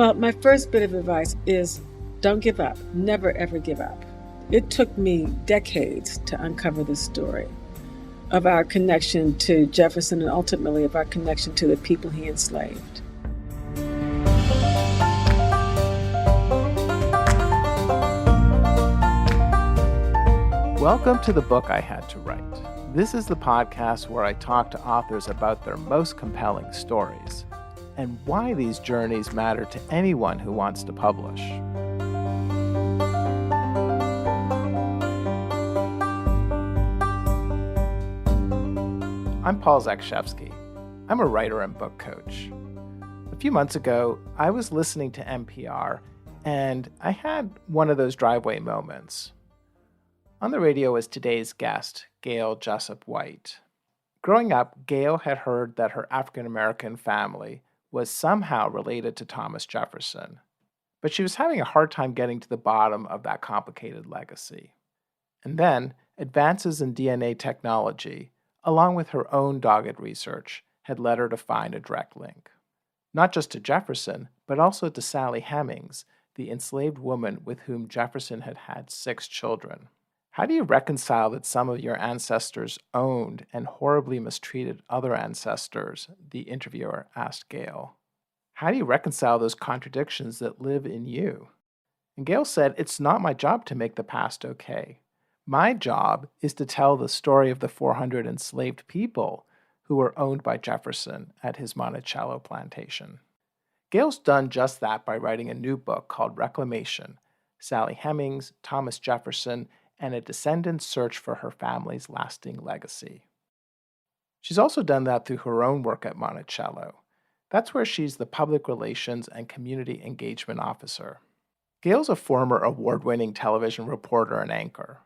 Well, my first bit of advice is don't give up. Never, ever give up. It took me decades to uncover this story of our connection to Jefferson and ultimately of our connection to the people he enslaved. Welcome to The Book I Had to Write. This is the podcast where I talk to authors about their most compelling stories and why these journeys matter to anyone who wants to publish. I'm Paul Zakrzewski. I'm a writer and book coach. A few months ago, I was listening to NPR, and I had one of those driveway moments. On the radio was today's guest, Gayle Jessup White. Growing up, Gayle had heard that her African-American family was somehow related to Thomas Jefferson, but she was having a hard time getting to the bottom of that complicated legacy. And then, advances in DNA technology, along with her own dogged research, had led her to find a direct link. Not just to Jefferson, but also to Sally Hemings, the enslaved woman with whom Jefferson had had 6 children. How do you reconcile that some of your ancestors owned and horribly mistreated other ancestors? The interviewer asked Gayle. How do you reconcile those contradictions that live in you? And Gayle said, it's not my job to make the past okay. My job is to tell the story of the 400 enslaved people who were owned by Jefferson at his Monticello plantation. Gayle's done just that by writing a new book called Reclamation, Sally Hemings, Thomas Jefferson, and a descendant's search for her family's lasting legacy. She's also done that through her own work at Monticello. That's where she's the public relations and community engagement officer. Gayle's a former award-winning television reporter and anchor.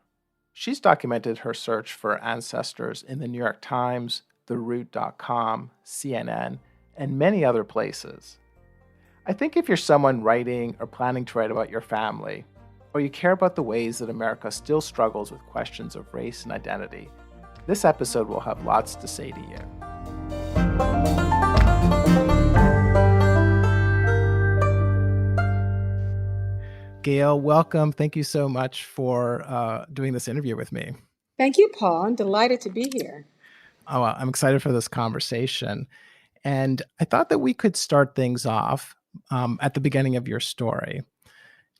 She's documented her search for ancestors in the New York Times, TheRoot.com, CNN, and many other places. I think if you're someone writing or planning to write about your family, or you care about the ways that America still struggles with questions of race and identity, this episode will have lots to say to you. Gayle, welcome. Thank you so much for doing this interview with me. Thank you, Paul. I'm delighted to be here. Oh, well, I'm excited for this conversation. And I thought that we could start things off at the beginning of your story.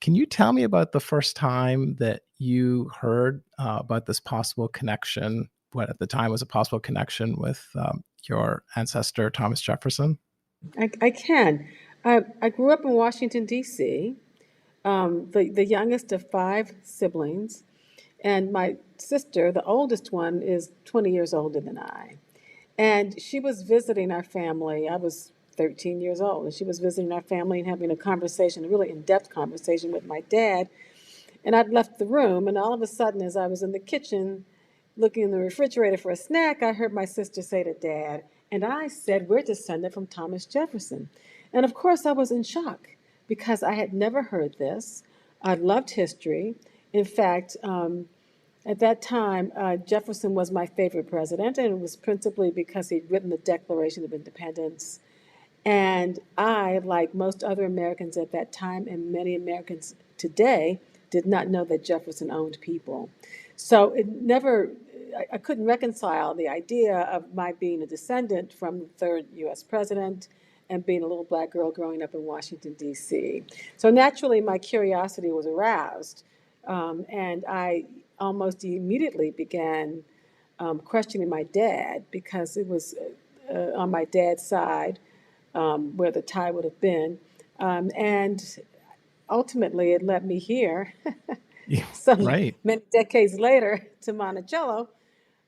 Can you tell me about the first time that you heard about this possible connection, what at the time was a possible connection with your ancestor, Thomas Jefferson? I can. I grew up in Washington, D.C., the youngest of 5 siblings, and my sister, the oldest one, is 20 years older than I. And she was visiting our family. I was 13 years old, and she was visiting our family and having a conversation, a really in-depth conversation with my dad. And I'd left the room, and all of a sudden, as I was in the kitchen looking in the refrigerator for a snack, I heard my sister say to Dad, and I said, we're descended from Thomas Jefferson. And of course, I was in shock because I had never heard this. I loved history. In fact, at that time, Jefferson was my favorite president, and it was principally because he'd written the Declaration of Independence. And I, like most other Americans at that time, and many Americans today, did not know that Jefferson owned people. So I couldn't reconcile the idea of my being a descendant from the 3rd U.S. president and being a little black girl growing up in Washington, D.C. So naturally, my curiosity was aroused, and I almost immediately began questioning my dad because it was on my dad's side where the tie would have been. And ultimately, it led me here, many decades later, to Monticello,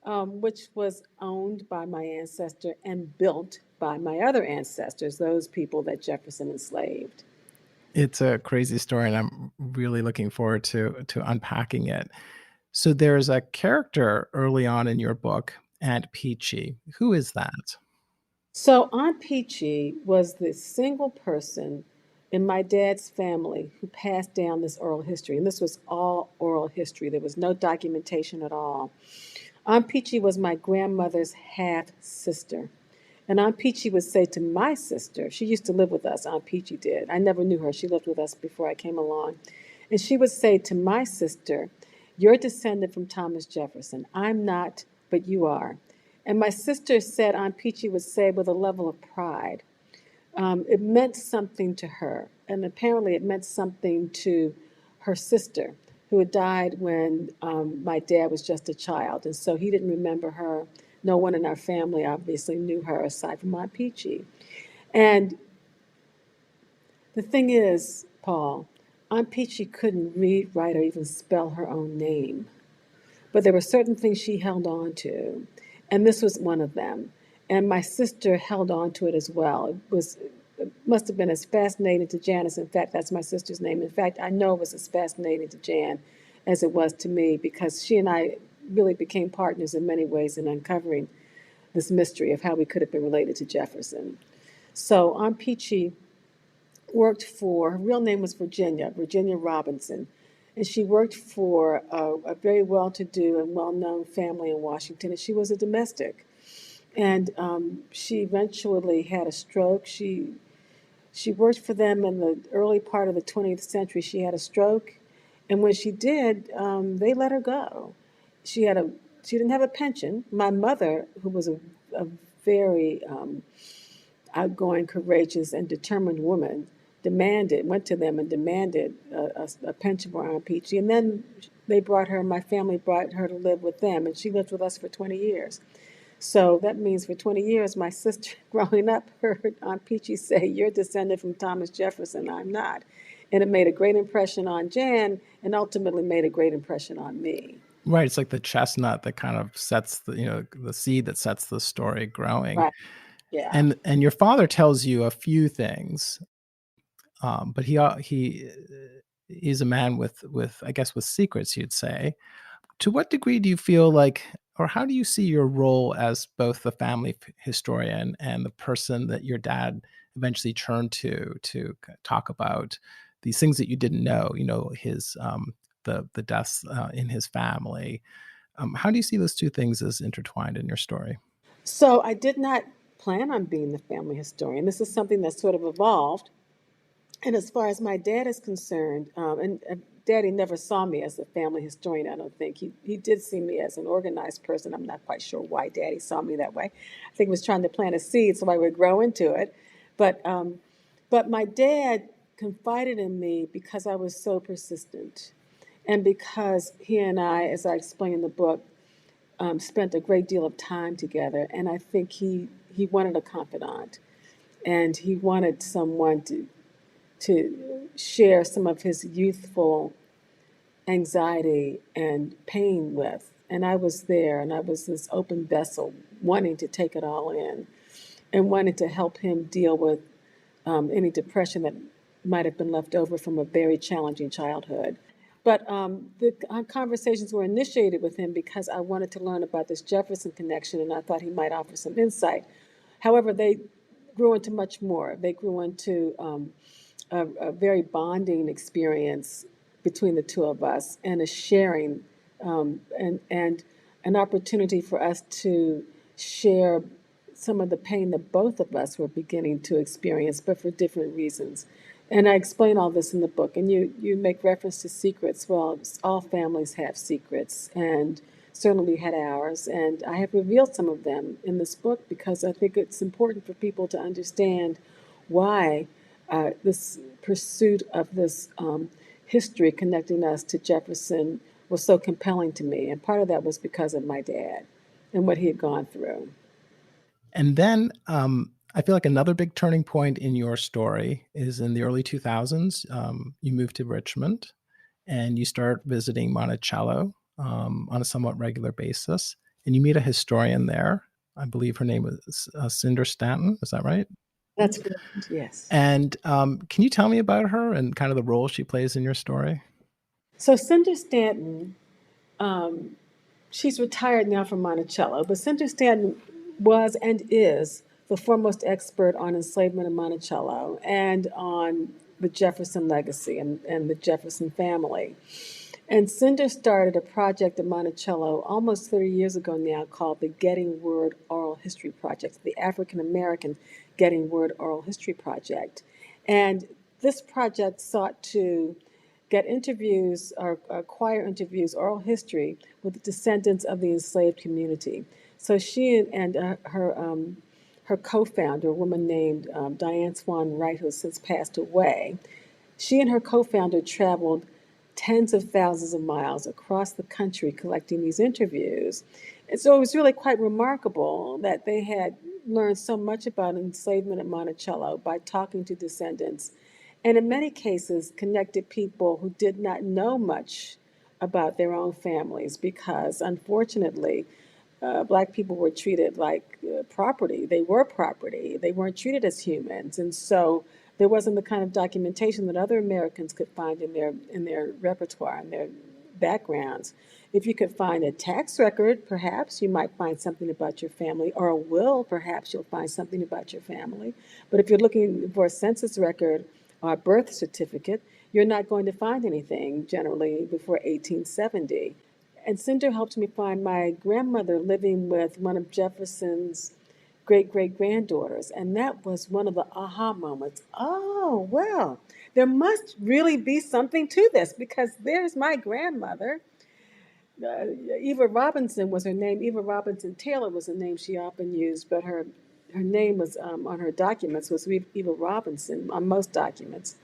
which was owned by my ancestor and built by my other ancestors, those people that Jefferson enslaved. It's a crazy story, and I'm really looking forward to unpacking it. So there's a character early on in your book, Aunt Peachy. Who is that? So Aunt Peachy was the single person in my dad's family who passed down this oral history. And this was all oral history. There was no documentation at all. Aunt Peachy was my grandmother's half sister. And Aunt Peachy would say to my sister, she used to live with us, Aunt Peachy did. I never knew her. She lived with us before I came along. And she would say to my sister, "You're descended from Thomas Jefferson. I'm not, but you are." And my sister said Aunt Peachy would say with a level of pride. It meant something to her. And apparently it meant something to her sister, who had died when my dad was just a child. And so he didn't remember her. No one in our family obviously knew her aside from Aunt Peachy. And the thing is, Paul, Aunt Peachy couldn't read, write, or even spell her own name. But there were certain things she held on to, and this was one of them. And my sister held on to it as well. It must have been as fascinating to Janice. In fact, that's my sister's name. In fact, I know it was as fascinating to Jan as it was to me, because she and I really became partners in many ways in uncovering this mystery of how we could have been related to Jefferson. So Aunt Peachy worked for, her real name was Virginia Robinson, and she worked for a very well-to-do and well-known family in Washington, and she was a domestic. And she eventually had a stroke. She worked for them in the early part of the 20th century. She had a stroke, and when she did, they let her go. She had a she didn't have a pension. My mother, who was a very outgoing, courageous, and determined woman, went to them and demanded a pension for Aunt Peachy. And then my family brought her to live with them, and she lived with us for 20 years. So that means for 20 years, my sister growing up heard Aunt Peachy say, "You're descended from Thomas Jefferson, I'm not." And it made a great impression on Jan, and ultimately made a great impression on me. Right. It's like the chestnut that kind of sets the seed that sets the story growing. Right. Yeah. And your father tells you a few things, but he's a man with I guess with secrets, you'd say. To what degree do you feel like, or how do you see your role as both the family historian and the person that your dad eventually turned to talk about these things that you didn't know? His the deaths in his family. How do you see those two things as intertwined in your story? So I did not plan on being the family historian. This is something that sort of evolved. And as far as my dad is concerned, and Daddy never saw me as a family historian, I don't think. He did see me as an organized person. I'm not quite sure why Daddy saw me that way. I think he was trying to plant a seed so I would grow into it. But, um, but my dad confided in me because I was so persistent. And because he and I, as I explain in the book, spent a great deal of time together. And I think he wanted a confidant, and he wanted someone to share some of his youthful anxiety and pain with. And I was there, and I was this open vessel, wanting to take it all in and wanting to help him deal with any depression that might have been left over from a very challenging childhood. But the conversations were initiated with him because I wanted to learn about this Jefferson connection, and I thought he might offer some insight. However, they grew into much more. They grew into a very bonding experience between the two of us, and a sharing, and an opportunity for us to share some of the pain that both of us were beginning to experience, but for different reasons. And I explain all this in the book. And you make reference to secrets. Well, all families have secrets, and certainly we had ours. And I have revealed some of them in this book because I think it's important for people to understand why this pursuit of this history connecting us to Jefferson was so compelling to me. And part of that was because of my dad and what he had gone through. And then I feel like another big turning point in your story is in the early 2000s. You moved to Richmond and you start visiting Monticello on a somewhat regular basis. And you meet a historian there. I believe her name was Cinder Stanton. Is that right? That's good. Yes. And can you tell me about her and kind of the role she plays in your story? So Cinder Stanton, um, she's retired now from Monticello, but Cinder Stanton was and is the foremost expert on enslavement in Monticello and on the Jefferson legacy and the Jefferson family. And Cinder started a project at Monticello almost 30 years ago now called the Getting Word Oral History Project, the African American Getting Word Oral History Project. And this project sought to get interviews or acquire interviews, oral history, with the descendants of the enslaved community. So she and her co-founder, a woman named Diane Swan Wright, who has since passed away, she and her co-founder traveled tens of thousands of miles across the country collecting these interviews. And so it was really quite remarkable that they had learned so much about enslavement at Monticello by talking to descendants, and in many cases connected people who did not know much about their own families because, unfortunately, Black people were treated like property. They were property. They weren't treated as humans, and so there wasn't the kind of documentation that other Americans could find in their repertoire and their backgrounds. If you could find a tax record, perhaps you might find something about your family, or a will, perhaps you'll find something about your family. But if you're looking for a census record or a birth certificate, you're not going to find anything generally before 1870. And Cinder helped me find my grandmother living with one of Jefferson's great great granddaughters. And that was one of the aha moments. Oh, well, there must really be something to this because there's my grandmother. Eva Robinson was her name. Eva Robinson Taylor was a name she often used, but her name was on her documents was Eva Robinson on most documents.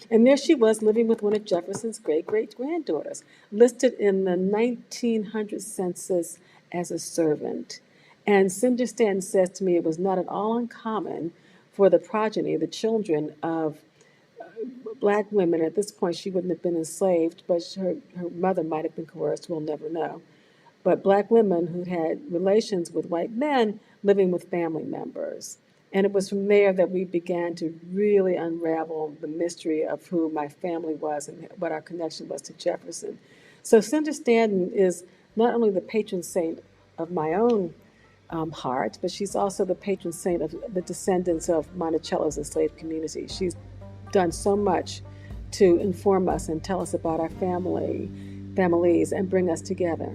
And there she was living with one of Jefferson's great great granddaughters, listed in the 1900 census as a servant. And Cinder Stanton says to me it was not at all uncommon for the progeny, the children of Black women. At this point, she wouldn't have been enslaved, but her mother might have been coerced. We'll never know. But Black women who had relations with white men living with family members. And it was from there that we began to really unravel the mystery of who my family was and what our connection was to Jefferson. So Cinder Stanton is not only the patron saint of my own heart, but she's also the patron saint of the descendants of Monticello's enslaved community. She's done so much to inform us and tell us about our families, and bring us together.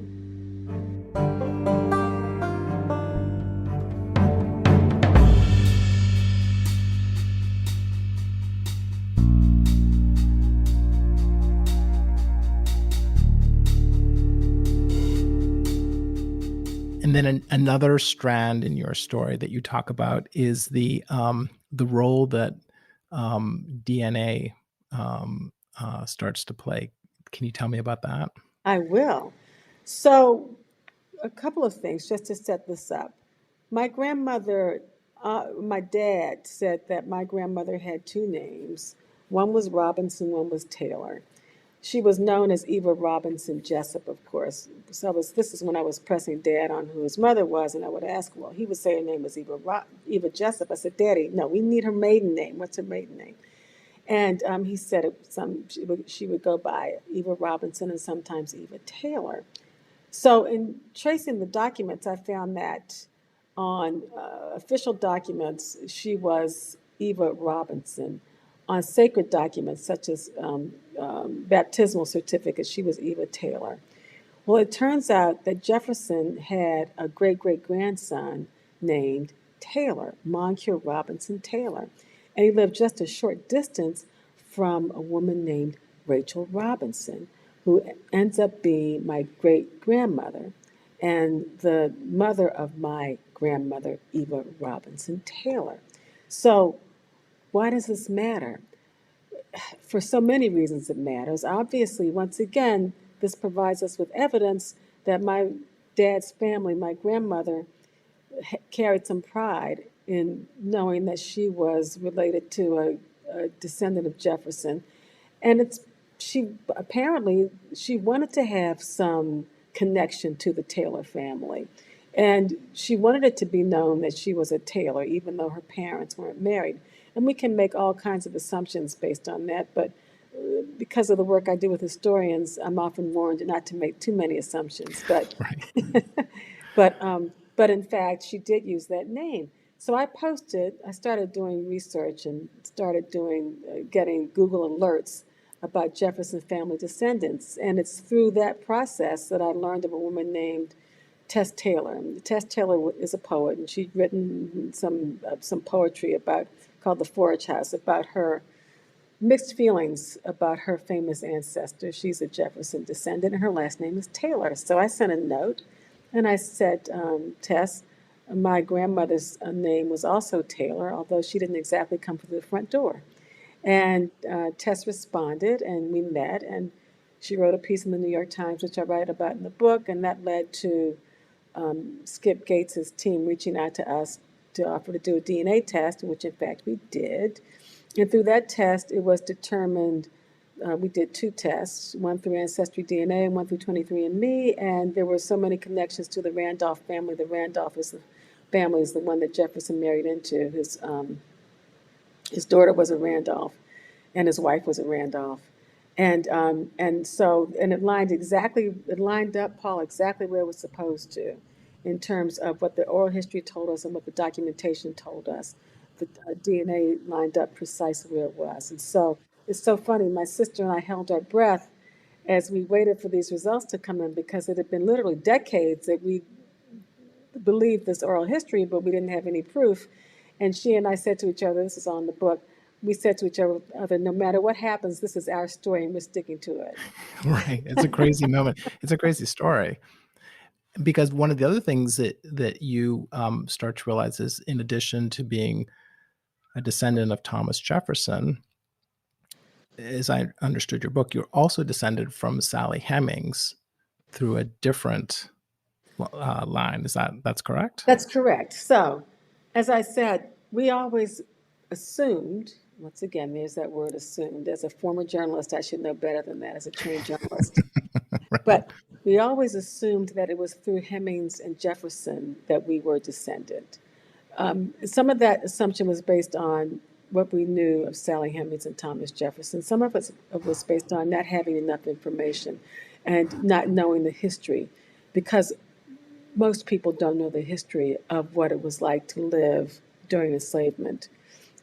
And then another strand in your story that you talk about is the role that DNA starts to play. Can you tell me about that? I will. So, a couple of things just to set this up. My dad said that my grandmother had two names. One was Robinson, one was Taylor. She was known as Eva Robinson Jessup, of course. This is when I was pressing Dad on who his mother was, and I would ask, well, he would say her name was Eva Jessup. I said, Daddy, no, we need her maiden name. What's her maiden name? And he said she would go by Eva Robinson and sometimes Eva Taylor. So in tracing the documents, I found that on official documents, she was Eva Robinson. On sacred documents, such as baptismal certificates, she was Eva Taylor. Well, it turns out that Jefferson had a great great grandson named Taylor, Moncure Robinson Taylor. And he lived just a short distance from a woman named Rachel Robinson, who ends up being my great grandmother and the mother of my grandmother, Eva Robinson Taylor. So, why does this matter? For so many reasons it matters. Obviously, once again, this provides us with evidence that my dad's family, my grandmother, carried some pride in knowing that she was related to a descendant of Jefferson. And she wanted to have some connection to the Taylor family. And she wanted it to be known that she was a Taylor, even though her parents weren't married. And we can make all kinds of assumptions based on that, but because of the work I do with historians, I'm often warned not to make too many assumptions. But Right. but in fact, she did use that name. So I started doing research and started getting Google alerts about Jefferson family descendants. And it's through that process that I learned of a woman named Tess Taylor. And Tess Taylor is a poet, and she'd written some poetry about called The Forage House about her mixed feelings about her famous ancestor. She's a Jefferson descendant, and her last name is Taylor. So I sent a note, and I said, Tess, my grandmother's name was also Taylor, although she didn't exactly come through the front door. And Tess responded, and we met, and she wrote a piece in the New York Times, which I write about in the book, and that led to Skip Gates's team reaching out to us to offer to do a DNA test, which in fact we did. And through that test, it was determined, we did two tests, one through Ancestry DNA and one through 23andMe, and there were so many connections to the Randolph family. The Randolph is the family is the one that Jefferson married into. His daughter was a Randolph, and his wife was a Randolph. And it lined up, Paul, exactly where it was supposed to, in terms of what the oral history told us and what the documentation told us. The DNA lined up precisely where it was. And so it's so funny. My sister and I held our breath as we waited for these results to come in, because it had been literally decades that we believed this oral history, but we didn't have any proof. And she and I said to each other, this is on the book, we said to each other, no matter what happens, this is our story and we're sticking to it. Right. It's a crazy moment. It's a crazy story. Because one of the other things that you start to realize is, in addition to being a descendant of Thomas Jefferson, as I understood your book, you're also descended from Sally Hemings through a different line. That's correct? That's correct. So, as I said, we always assumed, once again, there's that word assumed. As a former journalist, I should know better than that as a trained journalist. Right. But we always assumed that it was through Hemings and Jefferson that we were descended. Some of that assumption was based on what we knew of Sally Hemings and Thomas Jefferson. Some of it was based on not having enough information and not knowing the history, because most people don't know the history of what it was like to live during enslavement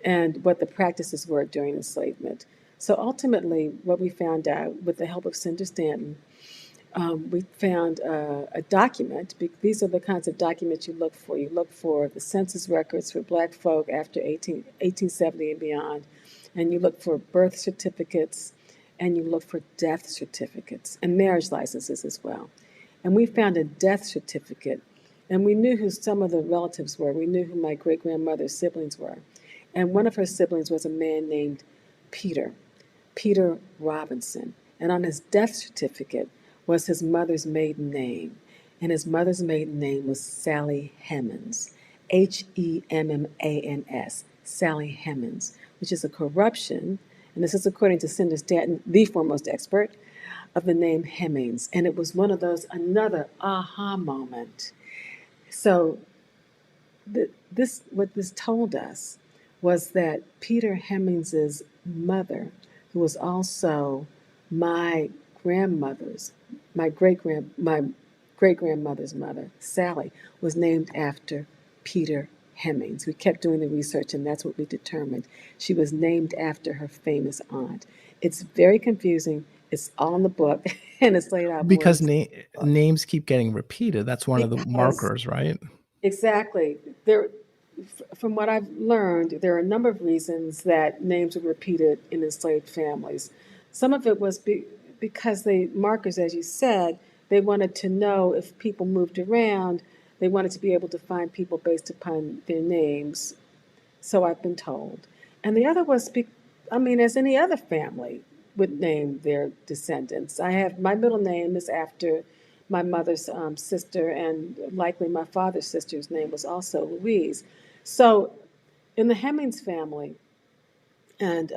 and what the practices were during enslavement. So ultimately, what we found out with the help of Cinder Stanton, we found a document. These are the kinds of documents you look for. You look for the census records for Black folk after 1870 and beyond, and you look for birth certificates, and you look for death certificates and marriage licenses as well. And we found a death certificate, and we knew who some of the relatives were. We knew who my great-grandmother's siblings were. And one of her siblings was a man named Peter Robinson. And on his death certificate was his mother's maiden name. And his mother's maiden name was Sally Hemings, Hemmans, Sally Hemings, which is a corruption, and this is according to Cinder Stanton, the foremost expert, of the name Hemings. And it was one of those, another aha moment. So what this told us was that Peter Hemings's mother, who was also my great grandmother's mother, Sally, was named after Peter Hemings. We kept doing the research, and that's what we determined. She was named after her famous aunt. It's very confusing. It's all in the book, and it's laid out Because more. names keep getting repeated. That's one of the Because markers, right? exactly, from what I've learned, there are a number of reasons that names were repeated in enslaved families. Some of it was because the markers, as you said, they wanted to know if people moved around. They wanted to be able to find people based upon their names. So I've been told. And the other was, as any other family would name their descendants. My middle name is after my mother's sister, and likely my father's sister's name was also Louise. So in the Hemings family, and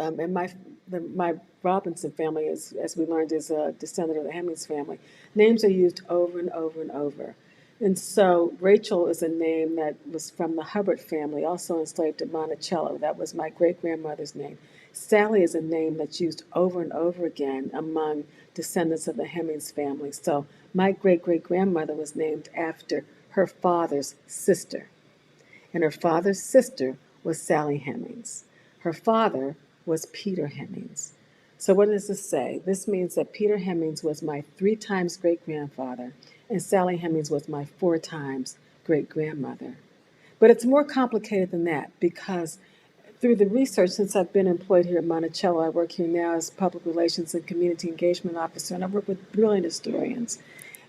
my Robinson family, as we learned, is a descendant of the Hemings family. Names are used over and over and over. And so Rachel is a name that was from the Hubbard family, also enslaved at Monticello. That was my great-grandmother's name. Sally is a name that's used over and over again among descendants of the Hemings family. So my great-great-grandmother was named after her father's sister. And her father's sister was Sally Hemings. Her father was Peter Hemings. So what does this say? This means that Peter Hemings was my 3 times great grandfather, and Sally Hemings was my 4 times great grandmother. But it's more complicated than that because through the research, since I've been employed here at Monticello, I work here now as public relations and community engagement officer, and I work with brilliant historians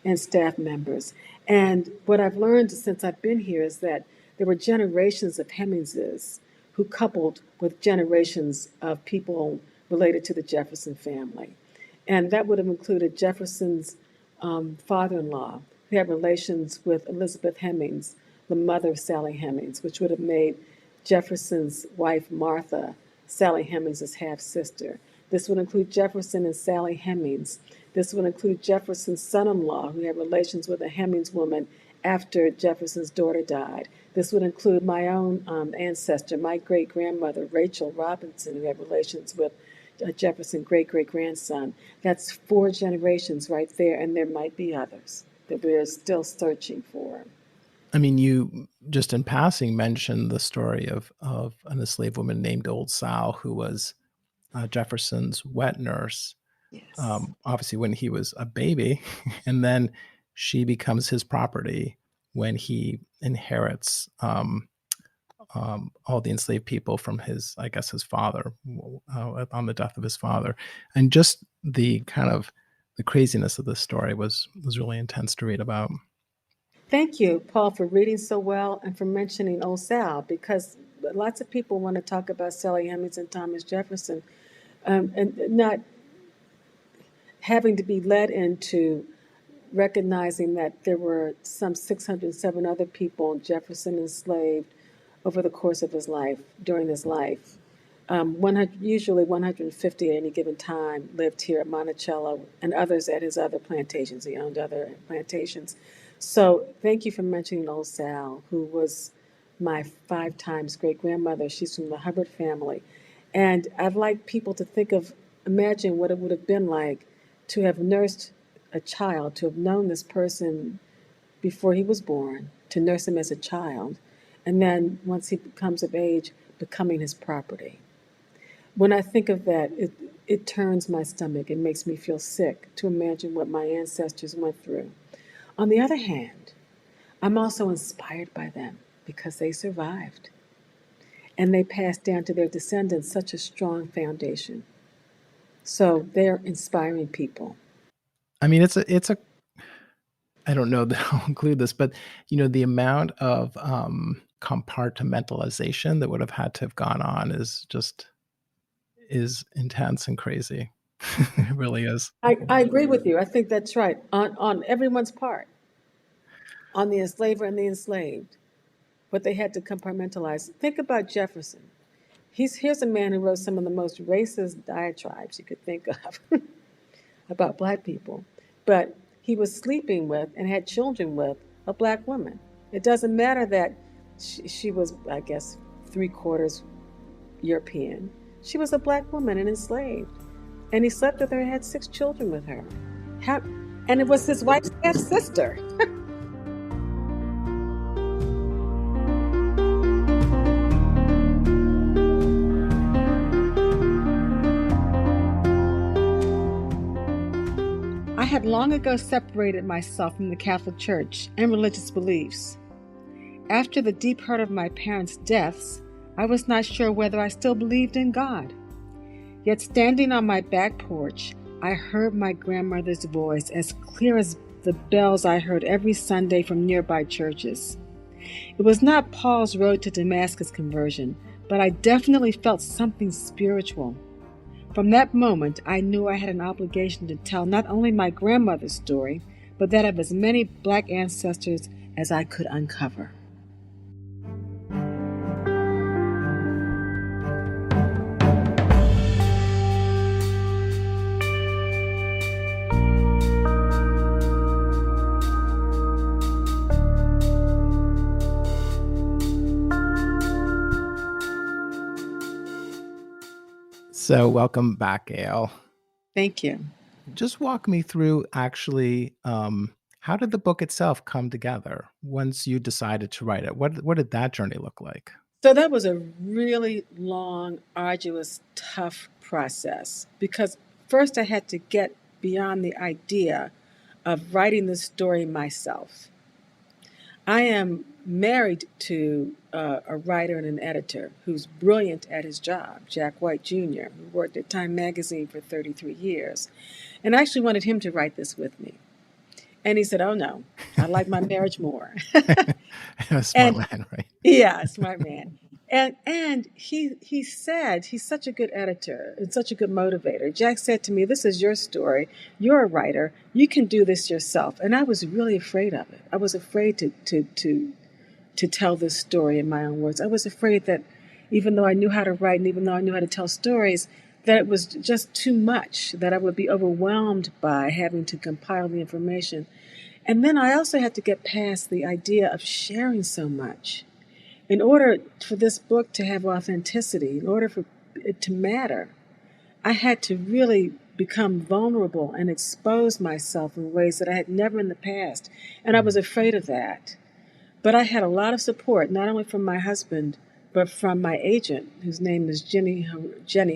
and staff members. And what I've learned since I've been here is that there were generations of Hemingses who coupled with generations of people related to the Jefferson family. And that would have included Jefferson's father in law, who had relations with Elizabeth Hemings, the mother of Sally Hemings, which would have made Jefferson's wife, Martha, Sally Hemings' half sister. This would include Jefferson and Sally Hemings. This would include Jefferson's son in law, who had relations with a Hemings woman after Jefferson's daughter died. This would include my own ancestor, my great grandmother, Rachel Robinson, who had relations with Jefferson's great great grandson. That's 4 generations right there, and there might be others that we're still searching for. I mean, you just in passing mentioned the story of an enslaved woman named Old Sal, who was Jefferson's wet nurse, Yes. obviously when he was a baby, and then she becomes his property when he inherits all the enslaved people from his, I guess, his father on the death of his father, and just the kind of the craziness of this story was really intense to read about. Thank you, Paul, for reading so well and for mentioning Old Sal, because lots of people want to talk about Sally Hemings and Thomas Jefferson, and not having to be led into recognizing that there were some 607 other people Jefferson enslaved over the course of his life, during his life. 100, usually 150 at any given time lived here at Monticello and others at his other plantations. He owned other plantations. So thank you for mentioning Old Sal, who was my 5 times great grandmother. She's from the Hubbard family. And I'd like people to think of, imagine what it would have been like to have nursed a child, to have known this person before he was born, to nurse him as a child, and then once he becomes of age, becoming his property. When I think of that, it turns my stomach. It makes me feel sick to imagine what my ancestors went through. On the other hand, I'm also inspired by them because they survived and they passed down to their descendants such a strong foundation. So they're inspiring people. I mean, it's a I don't know that I'll include this, but the amount of compartmentalization that would have had to have gone on is intense and crazy. It really is. I agree with you. I think that's right on everyone's part, on the enslaver and the enslaved, what they had to compartmentalize. Think about Jefferson. Here's a man who wrote some of the most racist diatribes you could think of about black people, but he was sleeping with and had children with a black woman. It doesn't matter that she was, I guess, 3/4 European. She was a black woman and enslaved. And he slept with her and had 6 children with her. How, and it was his wife's half sister. I had long ago separated myself from the Catholic Church and religious beliefs. After the deep hurt of my parents' deaths, I was not sure whether I still believed in God. Yet standing on my back porch, I heard my grandmother's voice as clear as the bells I heard every Sunday from nearby churches. It was not Paul's road to Damascus conversion, but I definitely felt something spiritual. From that moment, I knew I had an obligation to tell not only my grandmother's story, but that of as many black ancestors as I could uncover. So welcome back, Gayle. Thank you. Just walk me through actually how did the book itself come together once you decided to write it? What did that journey look like? So that was a really long, arduous, tough process because first I had to get beyond the idea of writing the story myself. I am married to a writer and an editor who's brilliant at his job, Jack White Jr., who worked at Time Magazine for 33 years. And I actually wanted him to write this with me. And he said, "Oh, no, I like my marriage more." A smart And man, right? yeah, smart man. And he said he's such a good editor and such a good motivator. Jack said to me, "This is your story. You're a writer. You can do this yourself." And I was really afraid of it. I was afraid to tell this story in my own words. I was afraid that even though I knew how to write and even though I knew how to tell stories, that it was just too much, that I would be overwhelmed by having to compile the information. And then I also had to get past the idea of sharing so much. In order for this book to have authenticity, in order for it to matter, I had to really become vulnerable and expose myself in ways that I had never in the past. And I was afraid of that. But I had a lot of support, not only from my husband, but from my agent, whose name is Jenny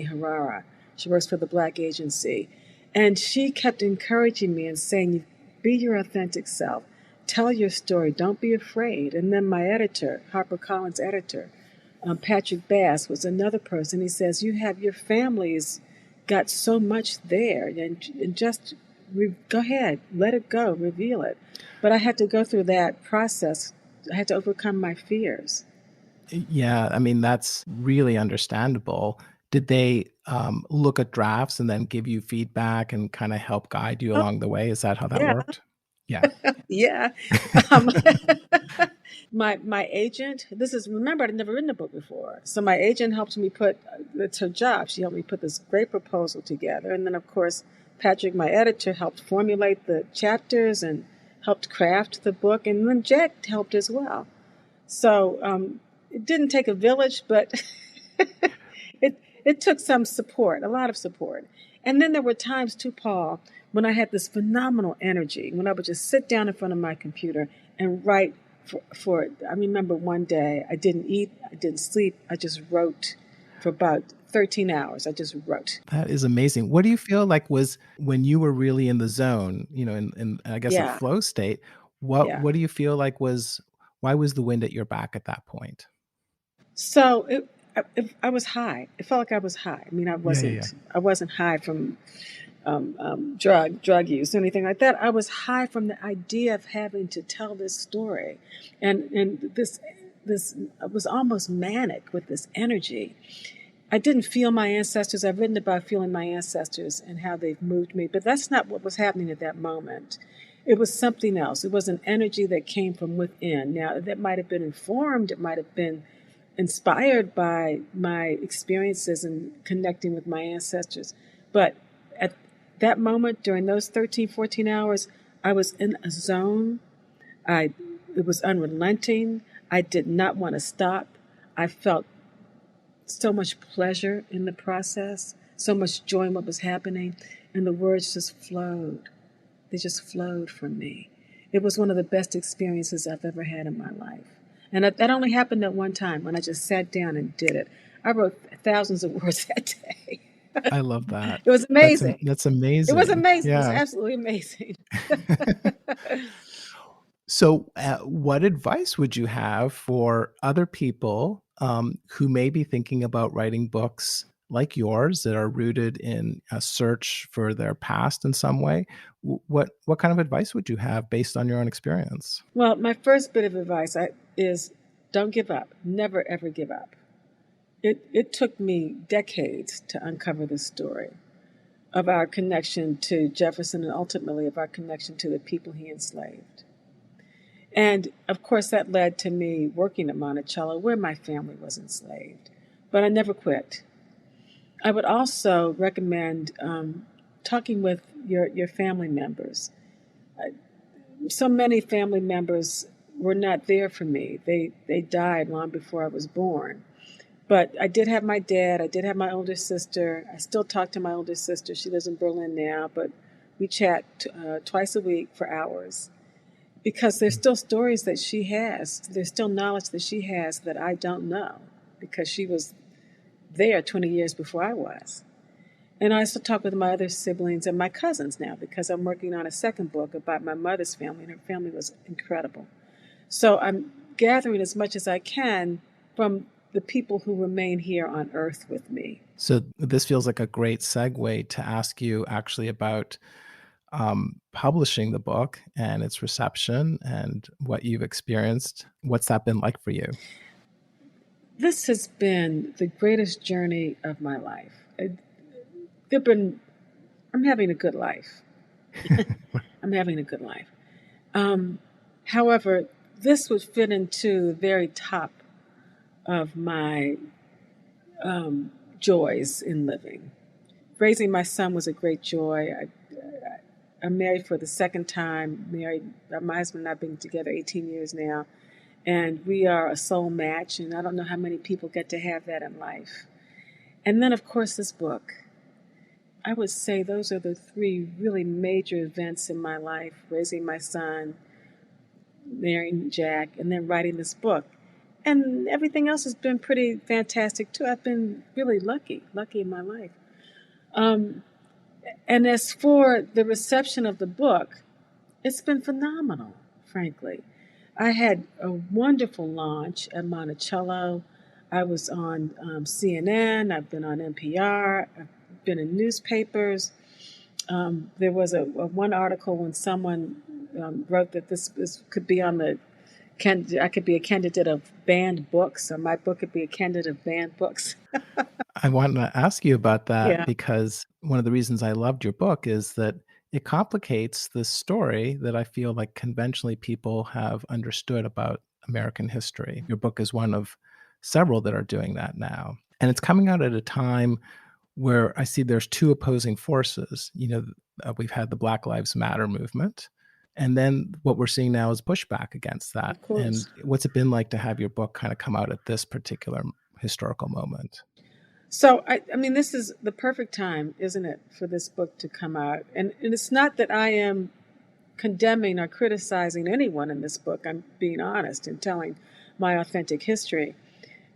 Herrera. She works for the Black Agency. And she kept encouraging me and saying, "Be your authentic self. Tell your story. Don't be afraid." And then my editor, HarperCollins editor, Patrick Bass, was another person. He says, "You have your family's got so much there, and just go ahead, let it go, reveal it." But I had to go through that process. I had to overcome my fears. Yeah, I mean, that's really understandable. Did they look at drafts and then give you feedback and kind of help guide you Oh, along the way? Is that how that yeah, worked? Yeah. yeah. Um, my agent. This is remember I'd never written a book before, so my agent helped me put. It's her job. She helped me put this great proposal together, and then of course Patrick, my editor, helped formulate the chapters and helped craft the book, and then Jack helped as well. So it didn't take a village, but it took some support, a lot of support. And then there were times too, Paul, when I had this phenomenal energy, when I would just sit down in front of my computer and write I remember one day I didn't eat, I didn't sleep, I just wrote for about 13 hours. I just wrote. That is amazing. What do you feel like was when you were really in the zone, in I guess a Yeah, flow state, what yeah. what do you feel like was why was the wind at your back at that point? So I was high. It felt like I was high. I mean, Yeah, yeah, yeah. I wasn't high from drug use or anything like that. I was high from the idea of having to tell this story, and this I was almost manic with this energy. I didn't feel my ancestors. I've written about feeling my ancestors and how they've moved me, but that's not what was happening at that moment. It was something else. It was an energy that came from within. Now, that might have been informed, it might have been inspired by my experiences and connecting with my ancestors. But at that moment, during those 13, 14 hours, I was in a zone. I, it was unrelenting. I did not want to stop. I felt so much pleasure in the process, so much joy in what was happening, and the words just flowed. They just flowed from me. It was one of the best experiences I've ever had in my life. And that only happened at one time when I just sat down and did it. I wrote thousands of words that day. I love that. It was amazing. That's It was amazing. amazing. It was Yeah. absolutely amazing. So, what advice would you have for other people who may be thinking about writing books like yours that are rooted in a search for their past in some way? What kind of advice would you have based on your own experience? Well, my first bit of advice is don't give up. Never, ever give up. It took me decades to uncover this story of our connection to Jefferson and ultimately of our connection to the people he enslaved. And of course, that led to me working at Monticello, where my family was enslaved. But I never quit. I would also recommend talking with your family members. So many family members were not there for me. They died long before I was born. But I did have my dad. I did have my older sister. I still talk to my older sister. She lives in Berlin now, but we chat twice a week for hours because there's still stories that she has. There's still knowledge that she has that I don't know. because she was there 20 years before I was. And I also talk with my other siblings and my cousins now because I'm working on a second book about my mother's family, and her family was incredible. So I'm gathering as much as I can from the people who remain here on Earth with me. So this feels like a great segue to ask you actually about publishing the book and its reception and what you've experienced. What's that been like for you? This has been the greatest journey of my life. I'm having a good life. I'm having a good life. However, this would fit into the very top of my joys in living. Raising my son was a great joy. I'm married for the second time. My husband and I have been together 18 years now, and we are a soul match, and I don't know how many people get to have that in life. And then, of course, this book. I would say those are the three really major events in my life: raising my son, marrying Jack, and then writing this book. And everything else has been pretty fantastic, too. I've been really lucky in my life. And as for the reception of the book, it's been phenomenal, frankly. I had a wonderful launch at Monticello. I was on CNN. I've been on NPR. I've been in newspapers. There was a one article when someone wrote that this could be on I could be a candidate of banned books, or my book could be a candidate of banned books. I want to ask you about that Yeah. because one of the reasons I loved your book is that it complicates this story that I feel like conventionally people have understood about American history. Your book is one of several that are doing that now. And it's coming out at a time where I see there's two opposing forces. We've had the Black Lives Matter movement, and then what we're seeing now is pushback against that. Of course. And what's it been like to have your book kind of come out at this particular historical moment? So, I mean, this is the perfect time, isn't it, for this book to come out? And it's not that I am condemning or criticizing anyone in this book. I'm being honest and telling my authentic history.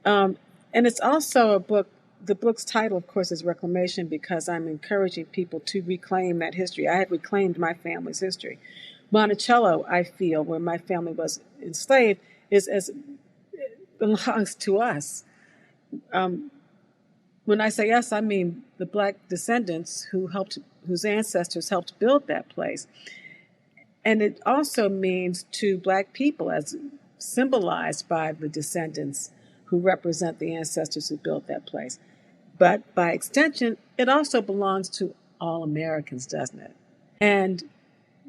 And it's also a book. The book's title, of course, is Reclamation, because I'm encouraging people to reclaim that history. I have reclaimed my family's history. Monticello, I feel, where my family was enslaved, belongs to us. When I say us, I mean the Black descendants whose ancestors helped build that place. And it also means to Black people, as symbolized by the descendants who represent the ancestors who built that place. But by extension, it also belongs to all Americans, doesn't it? And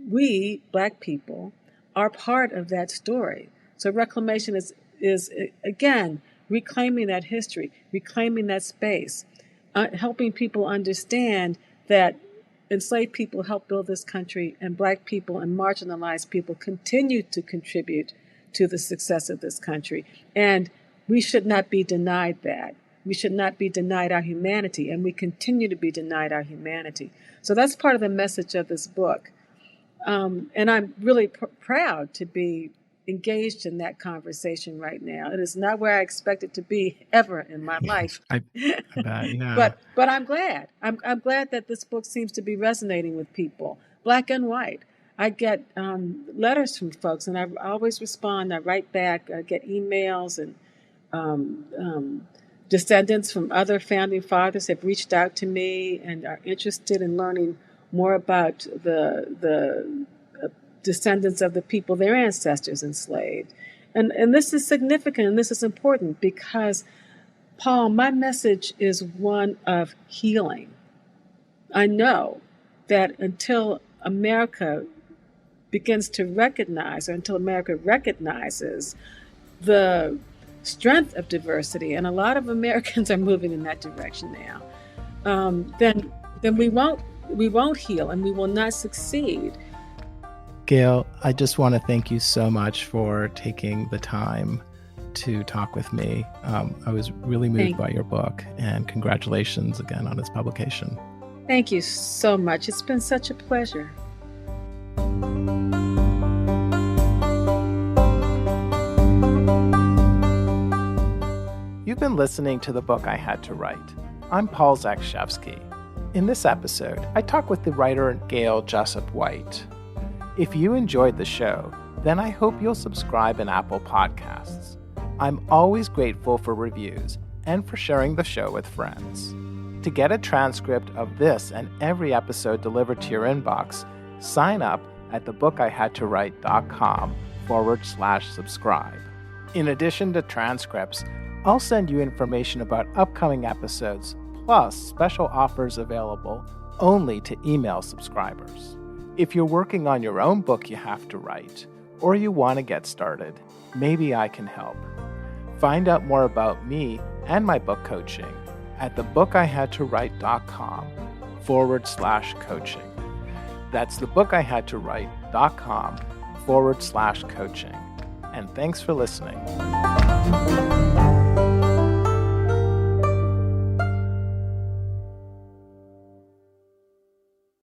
we, Black people, are part of that story. So reclamation is again, reclaiming that history, reclaiming that space, helping people understand that enslaved people helped build this country, and Black people and marginalized people continue to contribute to the success of this country. And we should not be denied that. We should not be denied our humanity, and we continue to be denied our humanity. So that's part of the message of this book. And I'm really proud to be engaged in that conversation right now. It is not where I expect it to be ever in my life. I bet, yeah. But I'm glad. I'm glad that this book seems to be resonating with people, Black and white. I get letters from folks, and I always respond. I write back. I get emails, and descendants from other founding fathers have reached out to me and are interested in learning more about the descendants of the people their ancestors enslaved. And this is significant, and this is important because, Paul, my message is one of healing. I know that until America begins to recognize, or until America recognizes the strength of diversity, and a lot of Americans are moving in that direction now, then we won't heal, and we will not succeed. Gayle, I just want to thank you so much for taking the time to talk with me. I was really moved by your book, and congratulations again on its publication. Thank you so much. It's been such a pleasure. You've been listening to The Book I Had to Write. I'm Paul Zakrzewski. In this episode, I talk with the writer Gayle Jessup White. If you enjoyed the show, then I hope you'll subscribe in Apple Podcasts. I'm always grateful for reviews and for sharing the show with friends. To get a transcript of this and every episode delivered to your inbox, sign up at thebookihadtowrite.com/subscribe. In addition to transcripts, I'll send you information about upcoming episodes, plus special offers available only to email subscribers. If you're working on your own book you have to write, or you want to get started, maybe I can help. Find out more about me and my book coaching at thebookihadtowrite.com/coaching. That's thebookihadtowrite.com/coaching. And thanks for listening.